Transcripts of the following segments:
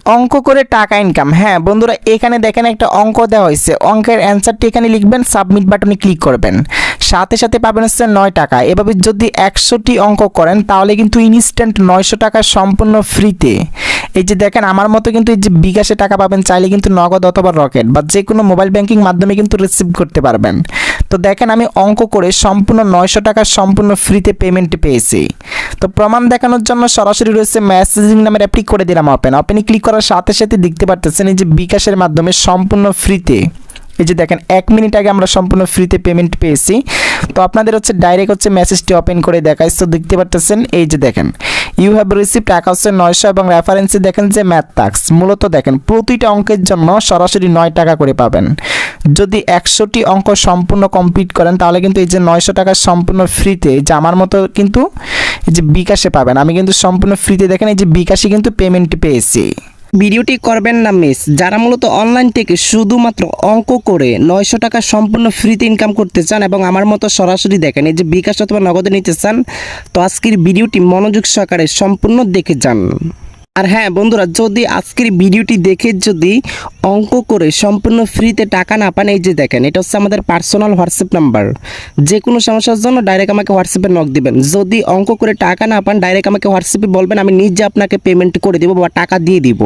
অঙ্ক করে টাকা ইনকাম। হ্যাঁ বন্ধুরা, এখানে দেখেন একটা অঙ্ক দেওয়া হয়েছে, অঙ্কের অ্যান্সারটি এখানে লিখবেন, সাবমিট বাটনে ক্লিক করবেন, সাথে সাথে পাবেন হচ্ছে 9 টাকা। এভাবে যদি 100টি অঙ্ক করেন তাহলে কিন্তু ইনস্ট্যান্ট 900 টাকা সম্পূর্ণ ফ্রিতে। এই যে দেখেন আমার মতো কিন্তু এই যে বিকাশে টাকা পাবেন, চাইলে কিন্তু নগদ অথবা রকেট বা যে কোনো মোবাইল ব্যাংকিং মাধ্যমে কিন্তু রিসিভ করতে পারবেন। তো দেখেন আমি অঙ্ক করে সম্পূর্ণ 900 টাকা সম্পূর্ণ ফ্রিতে পেমেন্ট পেয়েছি। তো প্রমাণ দেখানোর জন্য সরাসরি রয়েছে মেসেজিং নামের অ্যাপটি করে দিলাম ওপেনে ক্লিক করার সাথে সাথে দেখতে পারতেছেন এই যে বিকাশের মাধ্যমে সম্পূর্ণ ফ্রিতে, এই যে দেখেন 1 মিনিট আগে আমরা সম্পূর্ণ ফ্রিতে পেমেন্ট পেয়েছি। তো আপনাদের হচ্ছে ডাইরেক্ট হচ্ছে মেসেজটি ওপেন করে দেখাই। তো দেখতে পারতেছেন এই যে দেখেন ইউ হ্যাভ রিসিভ টাকা হচ্ছে 900 এবং রেফারেন্সে দেখেন যে ম্যাথ টাস্ক। মূলত দেখেন প্রতিটা অঙ্কের জন্য সরাসরি 9 টাকা করে পাবেন। যদি 100টি অঙ্ক সম্পূর্ণ কমপ্লিট করেন তাহলে কিন্তু এই যে 900 টাকা সম্পূর্ণ ফ্রিতে, এই যে আমার মতো কিন্তু এই যে বিকাশে পাবেন। আমি কিন্তু সম্পূর্ণ ফ্রিতে দেখেন এই যে বিকাশে কিন্তু পেমেন্ট পেয়েছি। ভিডিওটি করবেন না মিস। যারা মূলত অনলাইন থেকে শুধুমাত্র অঙ্ক করে 900 টাকা সম্পূর্ণ ফ্রিতে ইনকাম করতে চান এবং আমার মতো সরাসরি দেখেন এই যে বিকাশ অথবা নগদে নিতে চান, তো আজকের ভিডিওটি মনোযোগ সহকারে সম্পূর্ণ দেখে যান। আর হ্যাঁ বন্ধুরা, যদি আজকের ভিডিওটি দেখে যদি অঙ্ক করে সম্পূর্ণ ফ্রিতে টাকা না পান, এই যে দেখেন এটা হচ্ছে আমাদের পার্সোনাল হোয়াটসঅ্যাপ নাম্বার। যে কোনো সমস্যার জন্য ডাইরেক্ট আমাকে হোয়াটসঅ্যাপে নক দিবেন। যদি অঙ্ক করে টাকা না পান ডাইরেক্ট আমাকে হোয়াটসঅ্যাপে বলবেন, আমি নিজে আপনাকে পেমেন্ট করে দেবো বা টাকা দিয়ে দিব।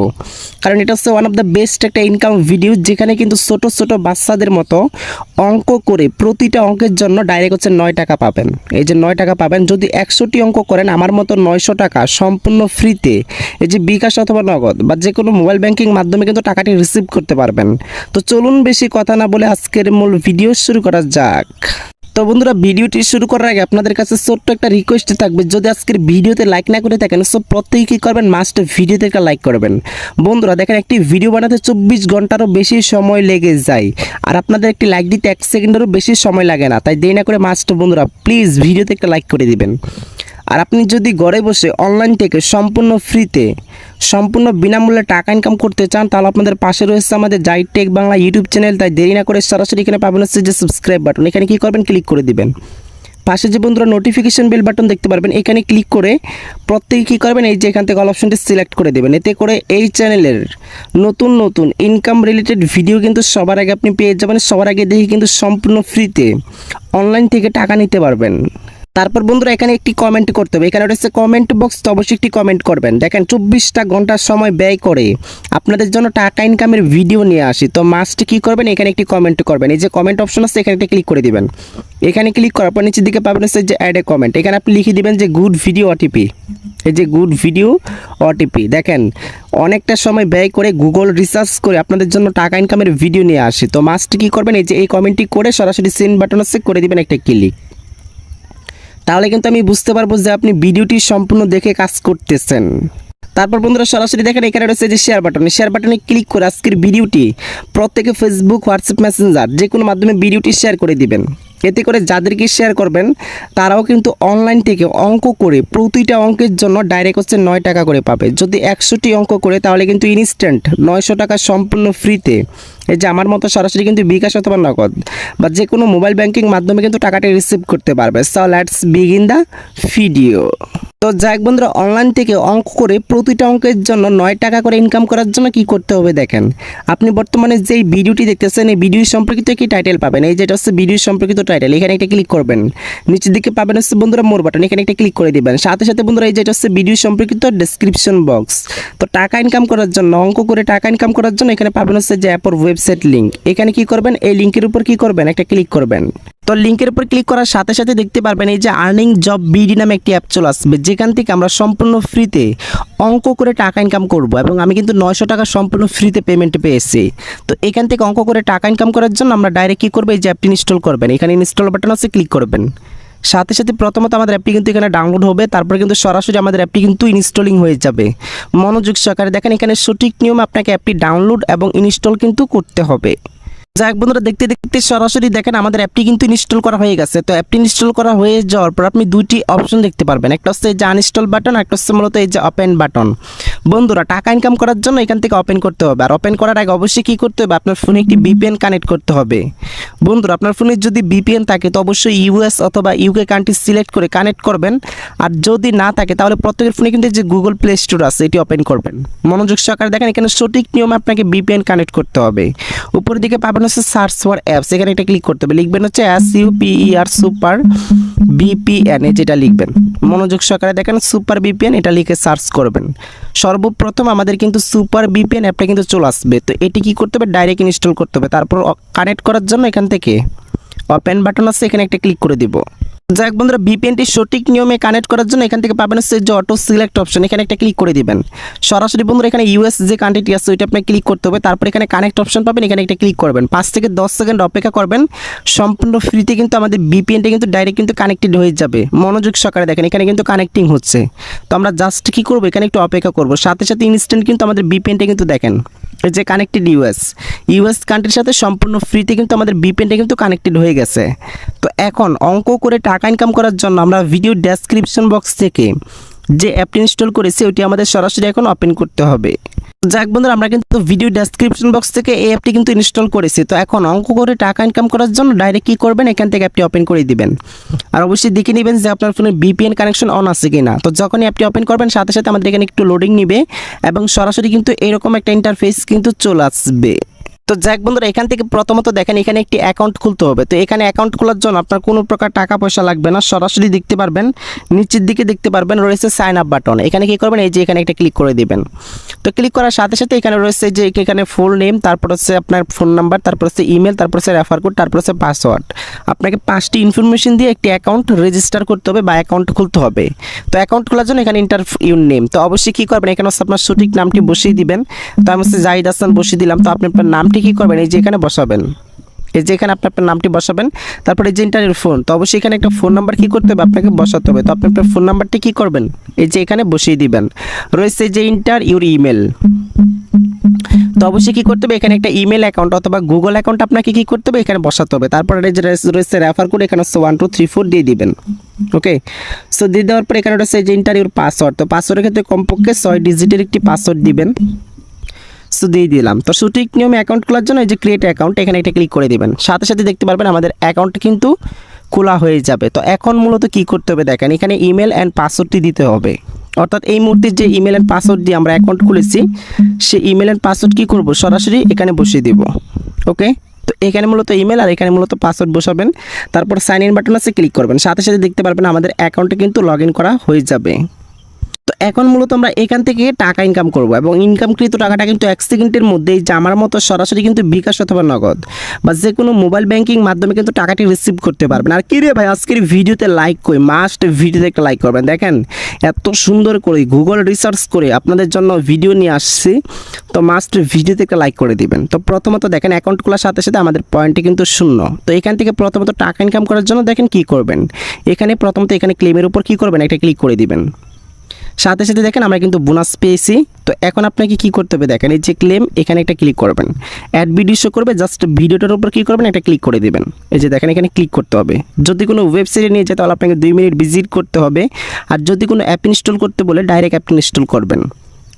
কারণ এটা হচ্ছে ওয়ান অফ দ্য বেস্ট একটা ইনকাম ভিডিও, যেখানে কিন্তু ছোট ছোট বাচ্চাদের মতো অঙ্ক করে প্রতিটা অঙ্কের জন্য ডাইরেক্ট হচ্ছে 9 টাকা পাবেন। এই যে 9 টাকা পাবেন যদি 100টি অঙ্ক করেন, আমার মতো 900 টাকা সম্পূর্ণ ফ্রিতে এই যে বিকাশ অথবা নগদ বা যে কোনো মোবাইল ব্যাংকিং মাধ্যমে কিন্তু টাকাটি রিসিভ করতে পারবেন। তো চলুন বেশি কথা না বলে আজকের মূল ভিডিও শুরু করা যাক। তো বন্ধুরা, ভিডিওটি শুরু করার আগে আপনাদের কাছে ছোট্ট একটা রিকোয়েস্ট থাকবে, যদি আজকের ভিডিওতে লাইক না করে থাকেন সো প্রত্যেকে কী করবেন, মাস্ট ভিডিওতে একটা লাইক করবেন। বন্ধুরা দেখেন একটি ভিডিও বানাতে 24 ঘন্টারও বেশি সময় লেগে যায়, আর আপনাদের একটি লাইক দিতে 1 সেকেন্ডেরও বেশি সময় লাগে না। তাই দেরি না করে মাস্ট বন্ধুরা প্লিজ ভিডিওতে একটা লাইক করে দিবেন। আর আপনি যদি ঘরে বসে অনলাইন থেকে সম্পূর্ণ ফ্রিতে সম্পূর্ণ বিনামূল্যে টাকা ইনকাম করতে চান, তাহলে আপনাদের পাশে রয়েছে আমাদের জাইট টেক বাংলা ইউটিউব চ্যানেল। তাই দেরি না করে সরাসরি এখানে পাবেন হচ্ছে যে সাবস্ক্রাইব বাটন, এখানে কী করবেন, ক্লিক করে দিবেন। পাশে যে বন্ধুরা নোটিফিকেশন বেল বাটন দেখতে পারবেন, এখানে ক্লিক করে প্রত্যেকে কী করবেন, এই যে এখান থেকে অল অপশনটি সিলেক্ট করে দেবেন। এতে করে এই চ্যানেলের নতুন নতুন ইনকাম রিলেটেড ভিডিও কিন্তু সবার আগে আপনি পেয়ে যাবেন। সবার আগে দেখে কিন্তু সম্পূর্ণ ফ্রিতে অনলাইন থেকে টাকা নিতে পারবেন। তারপর বন্ধুরা এখানে একটি কমেন্ট করতে হবে, এখানে রয়েছে কমেন্ট বক্স, তো অবশ্যই একটি কমেন্ট করবেন। দেখেন 24টা ঘন্টার সময় ব্যয় করে আপনাদের জন্য টাকা ইনকামের ভিডিও নিয়ে আসি, তো মাস্ট কী করবেন, এখানে একটি কমেন্ট করবেন। এই যে কমেন্ট অপশন আছে এখানে একটা ক্লিক করে দিবেন। এখানে ক্লিক করার পর নিচের দিকে পাবেন হচ্ছে যে অ্যাড এ কমেন্ট, এখানে আপনি লিখে দিবেন যে গুড ভিডিও ওটিপি। এই যে গুড ভিডিও ওটিপি, দেখেন অনেকটা সময় ব্যয় করে গুগল রিসার্চ করে আপনাদের জন্য টাকা ইনকামের ভিডিও নিয়ে আসি, তো মাস্ট কী করবেন, এই যে এই কমেন্টটি করে সরাসরি সেন্ড বাটন আছে করে দিবেন একটা ক্লিক। তাহলে কিন্তু আমি বুঝতে পারবো যে আপনি ভিডিওটি সম্পূর্ণ দেখে কাজ করতেছেন। তারপর বন্ধুরা সরাসরি দেখেন এখানে রয়েছে যে শেয়ার বাটনে ক্লিক করে আজকের ভিডিওটি প্রত্যেকে ফেসবুক, হোয়াটসঅ্যাপ, মেসেঞ্জার যে কোনো মাধ্যমে ভিডিওটি শেয়ার করে দিবেন। এতে করে যাদেরকে শেয়ার করবেন তারাও কিন্তু অনলাইন থেকে অঙ্ক করে প্রতিটা অঙ্কের জন্য ডাইরেক্ট হচ্ছে 9 টাকা করে পাবে। যদি 100টি অঙ্ক করে তাহলে কিন্তু ইনস্ট্যান্ট 900 টাকা সম্পূর্ণ ফ্রিতে এই যে আমার মতো সরাসরি কিন্তু বিকাশ অথবা নগদ বা যে কোনো মোবাইল ব্যাংকিং মাধ্যমে কিন্তু টাকাটা রিসিভ করতে পারবে। So let's begin the video. তো যাই বন্ধুরা, অনলাইন থেকে অঙ্ক করে প্রতিটা অঙ্কের জন্য 9 টাকা করে ইনকাম করার জন্য কি করতে হবে দেখেন। আপনি বর্তমানে যেই ভিডিওটি দেখতেছেন এই ভিডিও সম্পর্কিত একটি টাইটেল পাবেন, এই যেটা হচ্ছে ভিডিও সম্পর্কিত টাইটেল, এখানে একটা ক্লিক করবেন। নিচের দিকে পাবেন হচ্ছে বন্ধুরা মোর বাটন, এখানে একটা ক্লিক করে দিবেন। সাথে সাথে বন্ধুরা এই যেটা হচ্ছে ভিডিও সম্পর্কিত ডেসক্রিপশন বক্স। তো টাকা ইনকাম করার জন্য অঙ্ক করে টাকা ইনকাম করার জন্য এখানে পাবেন হচ্ছে যে অ্যাপর ওয়েবসাইট লিঙ্ক, এখানে কি করবেন, এই লিঙ্কের উপর কি করবেন, একটা ক্লিক করবেন। তো লিঙ্কের উপর ক্লিক করার সাথে সাথে দেখতে পারবেন এই যে আর্নিং জব বিডি নামে একটি অ্যাপ চলে আসবে, যেখান থেকে আমরা সম্পূর্ণ ফ্রিতে অঙ্ক করে টাকা ইনকাম করব এবং আমি কিন্তু 900 টাকা সম্পূর্ণ ফ্রিতে পেমেন্ট পেয়েছি। তো এখান থেকে অঙ্ক করে টাকা ইনকাম করার জন্য আমরা ডাইরেক্ট কী করবো, এই যে অ্যাপটি ইনস্টল করবেন, এখানে ইনস্টল বাটন আছে ক্লিক করবেন। সাথে সাথে প্রথমত আমাদের অ্যাপটি কিন্তু এখানে ডাউনলোড হবে, তারপরে কিন্তু সরাসরি আমাদের অ্যাপটি কিন্তু ইনস্টলিং হয়ে যাবে। মনোযোগ সহকারে দেখেন, এখানে সঠিক নিয়মে আপনাকে অ্যাপটি ডাউনলোড এবং ইনস্টল কিন্তু করতে হবে। যাক বন্ধুরা, দেখতে দেখতে সরাসরি দেখেন আমাদের অ্যাপটি কিন্তু ইনস্টল করা হয়ে গেছে। তো অ্যাপটি ইনস্টল করা হয়ে যাওয়ার পর আপনি দুইটি অপশন দেখতে পারবেন, একটা হচ্ছে এই যে আনইনস্টল বাটন, একটা হচ্ছে মূলত এই যে ওপেন বাটন। বন্ধুরা, টাকা ইনকাম করার জন্য এখান থেকে ওপেন করতে হবে, আর ওপেন করার আগে অবশ্যই কী করতে হবে, আপনার ফোনে একটি VPN কানেক্ট করতে হবে। বন্ধুরা, আপনার ফোনে যদি VPN থাকে তো অবশ্যই US অথবা UK কান্ট্রি সিলেক্ট করে কানেক্ট করবেন, আর যদি না থাকে তাহলে প্রত্যেকের ফোনে কিন্তু যে গুগল প্লে স্টোর আছে এটি ওপেন করবেন। মনোযোগ সহকারে দেখেন, এখানে সঠিক নিয়মে আপনাকে VPN কানেক্ট করতে হবে। উপরের দিকে পাবেন হচ্ছে সার্চ ফর অ্যাপস, এখানে একটা ক্লিক করতে হবে, লিখবেন হচ্ছে SUPER সুপার VPN, যেটা লিখবেন। মনোযোগ সহকারে দেখেন সুপার VPN এটা লিখে সার্চ করবেন। সর্বপ্রথম আমাদের কিন্তু সুপার VPN অ্যাপটা কিন্তু চলে আসবে। তো এটি কি করতে হবে, ডাইরেক্ট ইনস্টল করতে হবে। তারপর কানেক্ট করার জন্য এখান থেকে ওপেন বাটন আছে, এখানে একটা ক্লিক করে দিব। যাক বন্ধুরা, VPNটি সঠিক নিয়মে কানেক্ট করার জন্য এখান থেকে পাবেন হচ্ছে যে অটো সিলেক্ট অপশন, এখানে একটা ক্লিক করে দিবেন। সরাসরি বন্ধুরা এখানে US যে কান্ট্রিটি আছে ওইটা আপনি ক্লিক করতে হবে, তারপর এখানে কানেক্ট অপশন পাবেন, এখানে একটা ক্লিক করবেন। 5 থেকে 10 সেকেন্ড অপেক্ষা করবেন, সম্পূর্ণ ফ্রিতে কিন্তু আমাদের VPNটা কিন্তু ডাইরেক্ট কিন্তু কানেক্টেড হয়ে যাবে। মনোযোগ সহকারে দেখেন, এখানে কিন্তু কানেক্টিং হচ্ছে। তো আমরা জাস্ট কী করবো, এখানে একটু অপেক্ষা করবো, সাথে সাথে ইনস্ট্যান্ট কিন্তু আমাদের VPNটা কিন্তু দেখেন এই যে কানেক্টেড US কান্ট্রির সাথে সম্পূর্ণ ফ্রিতে কিন্তু আমাদের VPNটা কিন্তু কানেক্টেড হয়ে গেছে। তো এখন অঙ্ক করে টাকা ইনকাম করার জন্য আমরা ভিডিও ডেসক্রিপশন বক্স থেকে যে অ্যাপটি ইনস্টল করেছি ওইটি আমাদের সরাসরি এখন ওপেন করতে হবে। যাক বন্ধুরা, আমরা কিন্তু ভিডিও ডেসক্রিপশন বক্স থেকে এই অ্যাপটি কিন্তু ইনস্টল করেছি। তো এখন অঙ্ক করে টাকা ইনকাম করার জন্য ডাইরেক্ট কী করবেন, এখান থেকে অ্যাপটি ওপেন করে দিবেন, আর অবশ্যই দেখে নেবেন যে আপনার ফোনে VPN কানেকশন অন আছে কি না। তো যখনই অ্যাপটি ওপেন করবেন সাথে সাথে আমাদের এখানে একটু লোডিং নেবে এবং সরাসরি কিন্তু এরকম একটা ইন্টারফেস কিন্তু চলে আসবে। তো যাক বন্ধুরা, এখান থেকে প্রথমত দেখেন এখানে একটি অ্যাকাউন্ট খুলতে হবে। তো এখানে অ্যাকাউন্ট খোলার জন্য আপনার কোনো প্রকার টাকা পয়সা লাগবে না, সরাসরি দেখতে পারবেন নিচের দিকে দেখতে পারবেন রয়েছে সাইন আপ বাটন, এখানে কী করবেন, এই যে এখানে একটা ক্লিক করে দিবেন। তো ক্লিক করার সাথে সাথে এখানে রয়েছে যে এখানে ফুল নেম, তারপর হচ্ছে আপনার ফোন নাম্বার, তারপর হচ্ছে ইমেল, তারপর হচ্ছে রেফার কোড, তারপর হচ্ছে পাসওয়ার্ড। আপনাকে 5টি ইনফরমেশন দিয়ে একটি অ্যাকাউন্ট রেজিস্টার করতে হবে বা অ্যাকাউন্ট খুলতে হবে। তো অ্যাকাউন্ট খোলার জন্য এখানে ইন্টার ইউর নেম, তো অবশ্যই কী করবেন, এখানে হচ্ছে আপনার সঠিক নামটি বসিয়ে দিবেন। তো আমি হচ্ছে জাহিদ হাসান বসিয়ে দিলাম। তো আপনি আপনার নামটি কী করবেন, এই যে এখানে বসাবেন, এই যে এখানে আপনার নামটি বসাবেন। তারপরে এই যে ইন্টারের ফোন, তো অবশ্যই এখানে একটা ফোন নাম্বার কী করতে হবে, আপনাকে বসাতে হবে। তো আপনি আপনার ফোন নাম্বারটি কী করবেন, এই যে এখানে বসিয়ে দিবেন। রয়েছে যে ইন্টার ইউর ইমেল, তো অবশ্যই কী করতে হবে, এখানে একটা ইমেল অ্যাকাউন্ট অথবা গুগল অ্যাকাউন্ট আপনাকে কী করতে হবে, এখানে বসাতে হবে। তারপরে এই যে রয়েছে রেফার কোড, এখানে হচ্ছে 1 2 3 4 দিয়ে দিবেন। ওকে, সো দিয়ে দেওয়ার পরে এখানে রয়েছে যে ইন্টার ইউর পাসওয়ার্ড, তো পাসওয়ার্ডের ক্ষেত্রে কমপক্ষে 6 ডিজিটের একটি পাসওয়ার্ড দিবেন। সো দিয়ে দিলাম। তো সঠিক নিয়মে অ্যাকাউন্ট খোলার জন্য এই যে ক্রিয়েট অ্যাকাউন্ট, এখানে একটা ক্লিক করে দিবেন। সাথে সাথে দেখতে পারবেন আমাদের অ্যাকাউন্ট কিন্তু খোলা হয়ে যাবে। তো এখন মূলত কী করতে হবে দেখেন, এখানে ইমেল অ্যান্ড পাসওয়ার্ডটি দিতে হবে। অর্থাৎ এই মুহূর্তে যে ইমেল অ্যান্ড পাসওয়ার্ড দিয়ে আমরা অ্যাকাউন্ট খুলেছি সেই ইমেল অ্যান্ড পাসওয়ার্ড কী করব, সরাসরি এখানে বসিয়ে দিব। ওকে, তো এখানে মূলত ইমেল আর এখানে মূলত পাসওয়ার্ড বসাবেন। তারপর সাইন ইন বাটন আছে, ক্লিক করবেন। সাথে সাথে দেখতে পারবেন আমাদের অ্যাকাউন্টে কিন্তু লগ ইন করা হয়ে যাবে। তো এখন মূলত আমরা এখান থেকে টাকা ইনকাম করব এবং ইনকামকৃত টাকাটা কিন্তু 1 সেকেন্ডের মধ্যেই যে আমার মতো সরাসরি কিন্তু বিকাশ অথবা নগদ বা যে কোনো মোবাইল ব্যাংকিং মাধ্যমে কিন্তু টাকাটি রিসিভ করতে পারবেন। আর কি রে ভাই, আজকের ভিডিওতে লাইক কই, মাস্ট ভিডিওতে একটা লাইক করবেন। দেখেন এত সুন্দর করে গুগল রিসার্চ করে আপনাদের জন্য ভিডিও নিয়ে আসছি, তো মাস্ট ভিডিওতে একটা লাইক করে দিবেন। তো প্রথমত দেখেন অ্যাকাউন্ট খোলার সাথে সাথে আমাদের পয়েন্টটি কিন্তু 0। তো এখান থেকে প্রথমত টাকা ইনকাম করার জন্য দেখেন কি করবেন, এখানে প্রথমত এখানে ক্লেমের উপর কি করবেন, একটা ক্লিক করে দিবেন। সাথে সাথে দেখেন আমরা কিন্তু বোনাস পেয়েছি। তো এখন আপনাকে কি করতে হবে দেখেন, এই যে ক্লেম, এখানে একটা ক্লিক করবেন। অ্যাড ভিডিও শো করবে, জাস্ট ভিডিওটার উপর কী করবেন, একটা ক্লিক করে দিবেন। এই যে দেখেন এখানে ক্লিক করতে হবে। যদি কোনো ওয়েবসাইটে নিয়ে যায় তাহলে আপনাকে 2 মিনিট ভিজিট করতে হবে, আর যদি কোনো অ্যাপ ইনস্টল করতে বলে ডাইরেক্ট অ্যাপ ইনস্টল করবেন।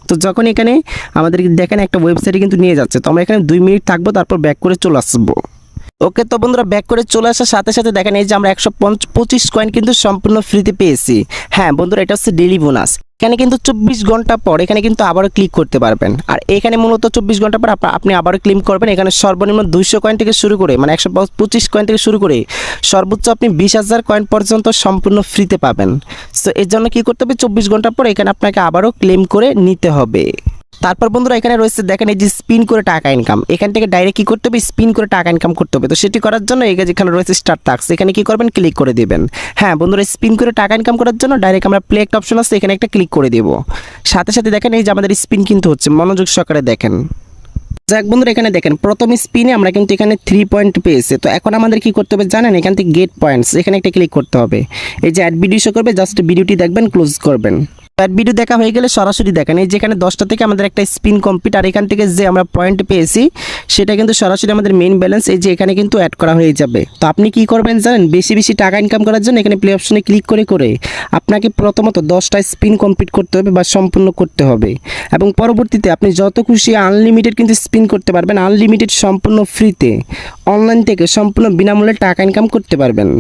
তো যখন এখানে আমাদের দেখেন একটা ওয়েবসাইটে কিন্তু নিয়ে যাচ্ছে, তো আমরা এখানে 2 মিনিট থাকবো, তারপর ব্যাক করে চলে আসবো। ওকে, তো বন্ধুরা ব্যাক করে চলে আসার সাথে সাথে দেখেন এই যে আমরা 125 কয়েন কিন্তু সম্পূর্ণ ফ্রিতে পেয়েছি। হ্যাঁ বন্ধুরা, এটা হচ্ছে ডেইলি বোনাস। এখানে কিন্তু 24 ঘন্টা পর এখানে কিন্তু আবারও ক্লিক করতে পারবেন। আর এখানে মূলত 24 ঘন্টা পর আপনি আবারও ক্লেম করবেন। এখানে সর্বনিম্ন 200 কয়েন থেকে শুরু করে, মানে 125 কয়েন থেকে শুরু করে সর্বোচ্চ আপনি 20,000 কয়েন পর্যন্ত সম্পূর্ণ ফ্রিতে পাবেন। সো এর জন্য কী করতে হবে, 24 ঘন্টা পর এখানে আপনাকে আবারও ক্লেম করে নিতে হবে। তারপর বন্ধুরা এখানে রয়েছে দেখেন এই যে স্পিন করে টাকা ইনকাম, এখান থেকে ডাইরেক্ট কী করতে হবে, স্পিন করে টাকা ইনকাম করতে হবে। তো সেটি করার জন্য এখানে রয়েছে স্টার্ট টাস্ক, এখানে কী করবেন, ক্লিক করে দেবেন। হ্যাঁ বন্ধুরা, স্পিন করে টাকা ইনকাম করার জন্য ডাইরেক্ট আমরা প্লে একটা অপশন আছে, এখানে একটা ক্লিক করে দেব। সাথে সাথে দেখেন এই যে আমাদের স্পিন কিন্তু হচ্ছে, মনোযোগ সহকারে দেখেন। যাক বন্ধুরা, এখানে দেখেন প্রথম স্পিনে আমরা কিন্তু এখানে 3 পয়েন্ট পেয়েছি। তো এখন আমাদের কি করতে হবে জানেন, এখান থেকে গেট পয়েন্টস, এখানে একটা ক্লিক করতে হবে। এই যে অ্যাড ভিডিও শো করবে, জাস্ট ভিডিওটি দেখবেন, ক্লোজ করবেন। অ্যাড ভিডিও দেখা হয়ে গেলে সরাসরি দেখেন এই যেখানে 10টা থেকে আমাদের একটা স্পিন কমপ্লিট, আর এখান থেকে যে আমরা পয়েন্ট পেয়েছি সেটা কিন্তু সরাসরি আমাদের মেইন ব্যালেন্স এই যে এখানে কিন্তু অ্যাড করা হয়ে যাবে। তো আপনি কি করবেন জানেন, বেশি বেশি টাকা ইনকাম করার জন্য এখানে প্লে অপশনে ক্লিক করে করে আপনাকে প্রথমত 10টা স্পিন কমপ্লিট করতে হবে বা সম্পূর্ণ করতে হবে, এবং পরবর্তীতে আপনি যত খুশি আনলিমিটেড কিন্তু স্পিন করতে পারবেন, আনলিমিটেড সম্পূর্ণ ফ্রিতে অনলাইন থেকে সম্পূর্ণ বিনামূল্যে টাকা ইনকাম করতে পারবেন।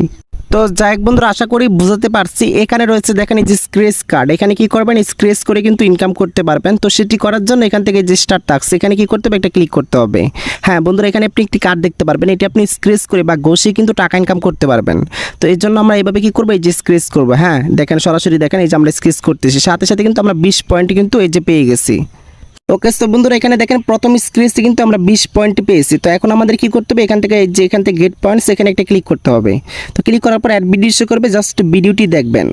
তো যাই হোক বন্ধুরা, আশা করি বুঝাতে পারছি। এখানে রয়েছে দেখেন এই যে স্ক্র্যাচ কার্ড, এখানে কি করবেন স্ক্র্যাচ করে কিন্তু ইনকাম করতে পারবেন। তো সেটি করার জন্য এখান থেকে যে স্টার্ট টাস্ক এখানে কি করতে হবে, একটা ক্লিক করতে হবে। হ্যাঁ বন্ধুরা, এখানে আপনি একটি কার্ড দেখতে পারবেন, এটি আপনি স্ক্র্যাচ করে বা ঘষে কিন্তু টাকা ইনকাম করতে পারবেন। তো এর জন্য আমরা এইভাবে কি করবো, এই যে স্ক্র্যাচ করবো। হ্যাঁ দেখেন সরাসরি দেখেন এই যে আমরা স্ক্র্যাচ করতেছি, সাথে সাথে কিন্তু আমরা 20 পয়েন্ট কিন্তু এই যে পেয়ে গেছি। ওকে তো বন্ধুরা, এখানে দেখেন প্রথম স্ক্র্যাচে কিন্তু আমরা 20 পয়েন্ট পেয়েছি। তো এখন আমাদের কি করতে হবে, এখান থেকে যে এখান থেকে গেট পয়েন্টস এখানে একটা ক্লিক করতে হবে। তো ক্লিক করার পর অ্যাড ভিডিও শো করবে, জাস্ট ভিডিওটি দেখবেন।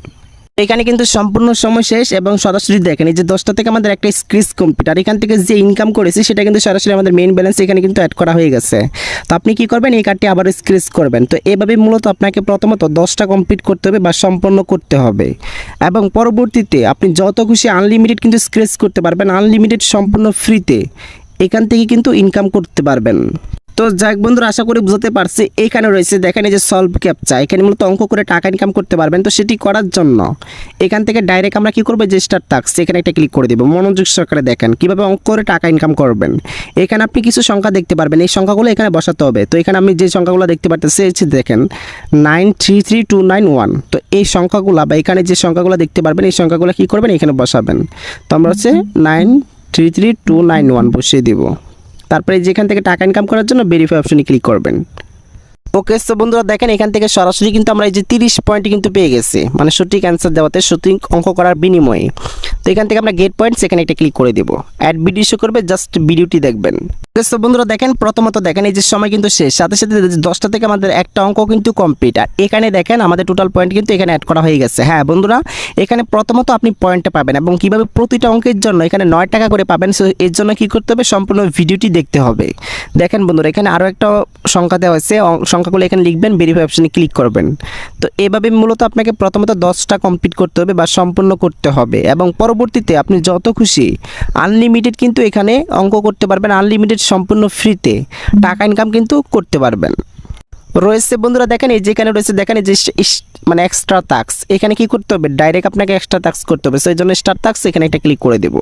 এখানে কিন্তু সম্পূর্ণ সময় শেষ এবং সরাসরি দেখেন এই যে 10টা থেকে আমাদের একটা স্ক্র্যাচ কমপ্লিট, আর এখান থেকে যে ইনকাম করেছি সেটা কিন্তু সরাসরি আমাদের মেইন ব্যালেন্স এখানে কিন্তু অ্যাড করা হয়ে গেছে। তো আপনি কি করবেন, এই কার্ডটি আবার স্ক্র্যাচ করবেন। তো এভাবে মূলত আপনাকে প্রথমত 10টা কমপ্লিট করতে হবে বা সম্পন্ন করতে হবে, এবং পরবর্তীতে আপনি যত খুশি আনলিমিটেড কিন্তু স্ক্র্যাচ করতে পারবেন, আনলিমিটেড সম্পূর্ণ ফ্রিতে এখান থেকে কিন্তু ইনকাম করতে পারবেন। তো যাই হোক বন্ধুরা, আশা করি বুঝতে পারছি। এখানে রয়েছে দেখেন এই যে সলভ ক্যাপচা, এখানে মূলত অঙ্ক করে টাকা ইনকাম করতে পারবেন। তো সেটি করার জন্য এখান থেকে ডাইরেক্ট আমরা কি করবো, যে স্টার্ট টাস্ক এখানে একটা ক্লিক করে দেবো। মনোযোগ সহকারে দেখেন কিভাবে অঙ্ক করে টাকা ইনকাম করবেন। এখানে আপনি কিছু সংখ্যা দেখতে পারবেন, এই সংখ্যাগুলো এখানে বসাতে হবে। তো এখানে আমি যে সংখ্যাগুলো দেখতে পারতেছি দেখেন 933291। তো এই সংখ্যাগুলো বা এখানে যে সংখ্যাগুলো দেখতে পারবেন এই সংখ্যাগুলো কি করবেন, এখানে বসাবেন। তো আমরা হচ্ছে 933291 বসিয়ে দিব। তারপরে যেখান থেকে টাকা ইনকাম করার জন্য ভেরিফাই অপশনে ক্লিক করবেন। ওকে তো বন্ধুরা দেখেন এখান থেকে সরাসরি কিন্তু আমরা এই যে 30 পয়েন্ট কিন্তু পেয়ে গেছি, মানে সঠিক অ্যান্সার দেওয়াতে সঠিক অঙ্ক করার বিনিময়ে। তো এখান থেকে আমরা গেট পয়েন্টস এখানে একটা ক্লিক করে দেবো, অ্যাড ভিডিও শো করবে, জাস্ট ভিডিওটি দেখবেন। তো বন্ধুরা দেখেন প্রথমত দেখেন এই যে সময় কিন্তু শেষ, সাথে সাথে 10টা থেকে আমাদের একটা অঙ্ক কিন্তু কমপ্লিট, আর এখানে দেখেন আমাদের টোটাল পয়েন্ট কিন্তু এখানে অ্যাড করা হয়ে গেছে। হ্যাঁ বন্ধুরা, এখানে প্রথমত আপনি পয়েন্টটা পাবেন এবং কিভাবে প্রতিটা অঙ্কের জন্য এখানে 9 টাকা করে পাবেন। সো এর জন্য কি করতে হবে, সম্পূর্ণ ভিডিওটি দেখতে হবে। দেখেন বন্ধুরা, এখানে আরও একটা সংখ্যা দেওয়া হয়েছে, সংখ্যাগুলো এখানে লিখবেন, ভেরিফাই অপশনে ক্লিক করবেন। তো এভাবে মূলত আপনাকে প্রথমত 10টা কমপ্লিট করতে হবে বা সম্পূর্ণ করতে হবে, এবং পরবর্তীতে আপনি যত খুশি আনলিমিটেড কিন্তু এখানে অঙ্ক করতে পারবেন, আনলিমিটেড সম্পূর্ণ ফ্রিতে টাকা ইনকাম কিন্তু করতে পারবেন। রয়েছে বন্ধুরা দেখেন এই যেখানে রয়েছে দেখেন এই যে মানে এক্সট্রা টাস্ক, এখানে কি করতে হবে, ডাইরেক্ট আপনাকে এক্সট্রা টাস্ক করতে হবে। সো এই জন্য স্টার টাস্ক এখানে একটা ক্লিক করে দেবো।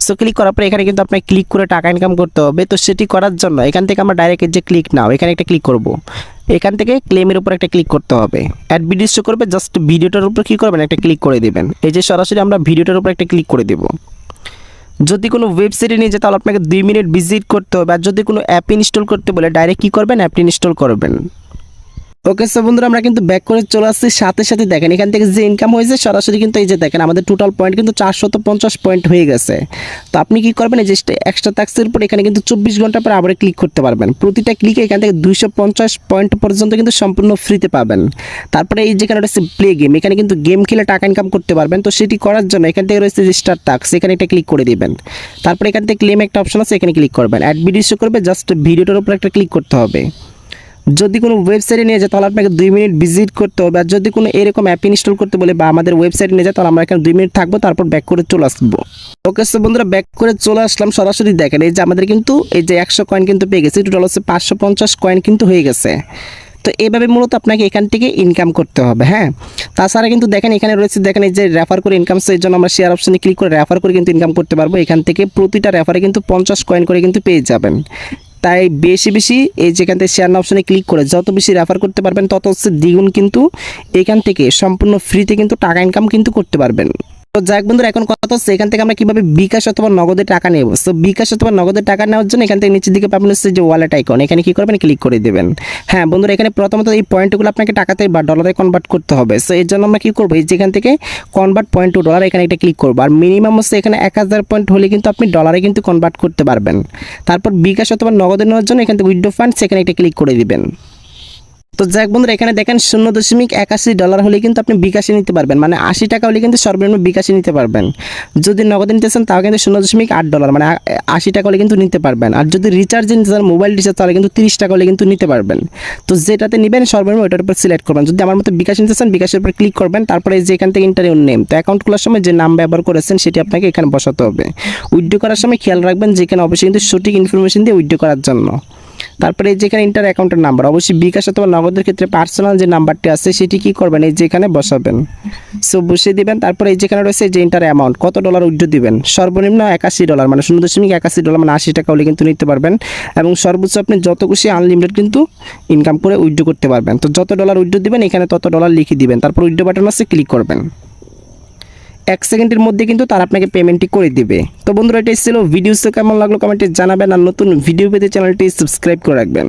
সো ক্লিক করার পরে এখানে কিন্তু আপনাকে ক্লিক করে টাকা ইনকাম করতে হবে। তো সেটি করার জন্য এখান থেকে আমরা ডাইরেক্ট যে ক্লিক নাও এখানে একটা ক্লিক করব, এখান থেকে ক্লেমের উপর একটা ক্লিক করতে হবে, অ্যাড ভিডিও শো করবে, জাস্ট ভিডিওটার উপর কী করবেন, একটা ক্লিক করে দেবেন। এই যে সরাসরি আমরা ভিডিওটার উপর একটা ক্লিক করে দেবো। যদি কোনো ওয়েবসাইটে নিয়ে যায় তাহলে আপনাকে 2 মিনিট ভিজিট করতে হবে, আর যদি কোনো অ্যাপ ইনস্টল করতে বলে ডাইরেক্ট কী করবেন, অ্যাপটি ইনস্টল করবেন। ওকে সো বন্ধুরা, আমরা কিন্তু ব্যাক করে চলে আসছি। সাথে সাথে দেখেন এখান থেকে যে ইনকাম হয়েছে সরাসরি কিন্তু এই যে দেখেন আমাদের টোটাল পয়েন্ট কিন্তু 450 পয়েন্ট হয়ে গেছে। তো আপনি কি করবেন, এই যে এক্সট্রা ট্যাক্সের উপর এখানে কিন্তু 24 ঘন্টা পর আবার ক্লিক করতে পারবেন। প্রতিটা ক্লিকে এখান থেকে 250 পয়েন্ট পর্যন্ত কিন্তু সম্পূর্ণ ফ্রিতে পাবেন। তারপরে এই যেখানে রয়েছে প্লে গেম, এখানে কিন্তু গেম খেলে টাকা ইনকাম করতে পারবেন। তো সেটি করার জন্য এখান থেকে রয়েছে যে স্টার টাস্ক, এখানে একটা ক্লিক করে দিবেন। তারপরে এখান থেকে ক্লেম একটা অপশন আছে, এখানে ক্লিক করবেন, অ্যাড ভিডিও শো করবে, জাস্ট ভিডিওটার উপর একটা ক্লিক করতে হবে। যদি কোনো ওয়েবসাইটে নিয়ে যায় তাহলে আপনাকে 2 মিনিট ভিজিট করতে হবে, আর যদি কোনো এরকম অ্যাপ ইনস্টল করতে বলে বা আমাদের ওয়েবসাইটে নিয়ে যায় তাহলে আমরা এখানে 2 মিনিট থাকবো, তারপর ব্যাক করে চলে আসবো। ওকে সো বন্ধুরা, ব্যাক করে চলে আসলাম। সরাসরি দেখেন এই যে আমাদের কিন্তু এই যে 100 কয়েন কিন্তু পেয়ে গেছি, টোটাল হচ্ছে 550 কয়েন কিন্তু হয়ে গেছে। তো এভাবে মূলত আপনাকে এখান থেকে ইনকাম করতে হবে। হ্যাঁ, তাছাড়া কিন্তু দেখেন এখানে রয়েছে দেখেন এই যে রেফার করে ইনকাম, সেই জন্য আমরা শেয়ার অপশনে ক্লিক করে রেফার করে কিন্তু ইনকাম করতে পারবো। এখান থেকে প্রতিটা রেফারে কিন্তু 50 কয়েন করে কিন্তু পেয়ে যাবেন। তাই বেশি বেশি এই যেখান থেকে শেয়ার অপশনে ক্লিক করে যত বেশি রেফার করতে পারবেন তত হচ্ছে দ্বিগুণ কিন্তু এখান থেকে সম্পূর্ণ ফ্রিতে কিন্তু টাকা ইনকাম কিন্তু করতে পারবেন। তো যাক বন্ধুরা, এখন কথা হচ্ছে এখান থেকে আমরা কিভাবে বিকাশ অথবা নগদে টাকা নেব। তো বিকাশ অথবা নগদে টাকা নেওয়ার জন্য এখান থেকে নিচের দিকে পাবেন হচ্ছে যে ওয়ালেট আইকন, এখানে কি করবেন, ক্লিক করে দেবেন। হ্যাঁ বন্ধুরা, এখানে প্রথমত এই পয়েন্টগুলো আপনাকে টাকাতে বা ডলারে কনভার্ট করতে হবে। সো এর জন্য আমরা কি করবো, এই যেখান থেকে কনভার্ট পয়েন্ট টু ডলার এখানে একটা ক্লিক করবো, আর মিনিমাম হচ্ছে এখানে 1000 পয়েন্ট হলে কিন্তু আপনি ডলারে কিন্তু কনভার্ট করতে পারবেন। তারপর বিকাশ অথবা নগদে নেওয়ার জন্য এখান থেকে উইথড্র ফান্ডস এখানে একটা ক্লিক করে দিবেন। তো যাক বন্ধুরা, এখানে দেখেন $0.81 হলে কিন্তু আপনি বিকাশে নিতে পারবেন, মানে 80 টাকা হলে কিন্তু সর্বনিম্ন বিকাশে নিতে পারবেন। যদি নগদে নিতে চান তাও কিন্তু $0.8 মানে 80 টাকা হলে কিন্তু নিতে পারবেন। আর যদি রিচার্জ নিতে চান, মোবাইল রিচার্জ, তাহলে কিন্তু 30 টাকা হলে কিন্তু নিতে পারবেন। তো যেটাতে নেবেন সর্বনিম্ন ওটার উপর সিলেক্ট করবেন। যদি আমার মতো বিকাশ নিতে চান, বিকাশের উপর ক্লিক করবেন, তারপরে এই যে এখান থেকে ইন্টারভিউ নেম, তো অ্যাকাউন্ট খোলার সময় যে নাম ব্যবহার করেছেন সেটি আপনাকে এখানে বসাতে হবে। উইথড্র করার সময় খেয়াল রাখবেন যে এখানে অবশ্যই কিন্তু সঠিক ইনফরমেশন দিয়ে উইথড্র করার জন্য। তারপরে এই যেখানে ইন্টার অ্যাকাউন্টের নাম্বার, অবশ্যই বিকাশ অথবা নগদের ক্ষেত্রে পার্সোনাল যে নাম্বারটি আছে সেটি কি করবেন, এই যেখানে বসাবেন। সো বসিয়ে দিবেন। তারপরে এই যেখানে রয়েছে যে ইন্টার অ্যামাউন্ট, কত ডলার উইথড্র দিবেন, সর্বনিম্ন $81 মানে $0.81 মানে 80 টাকা হলে কিন্তু নিতে পারবেন। এবং সর্বোচ্চ আপনি যত খুশি আনলিমিটেড কিন্তু ইনকাম করে উইথড্র করতে পারবেন। তো যত ডলার উইথড্র দিবেন এখানে তত ডলার লিখে দিবেন, তারপর উইথড্র বাটন আছে ক্লিক করবেন। 1 সেকেন্ডের মধ্যে কিন্তু তারা আপনাকে পেমেন্টটি করে দিবে। তো বন্ধুরা, এটাই ছিল ভিডিও। কেমন লাগলো কমেন্টে জানাবেন, আর নতুন ভিডিও পেতে চ্যানেলটি সাবস্ক্রাইব করে রাখবেন।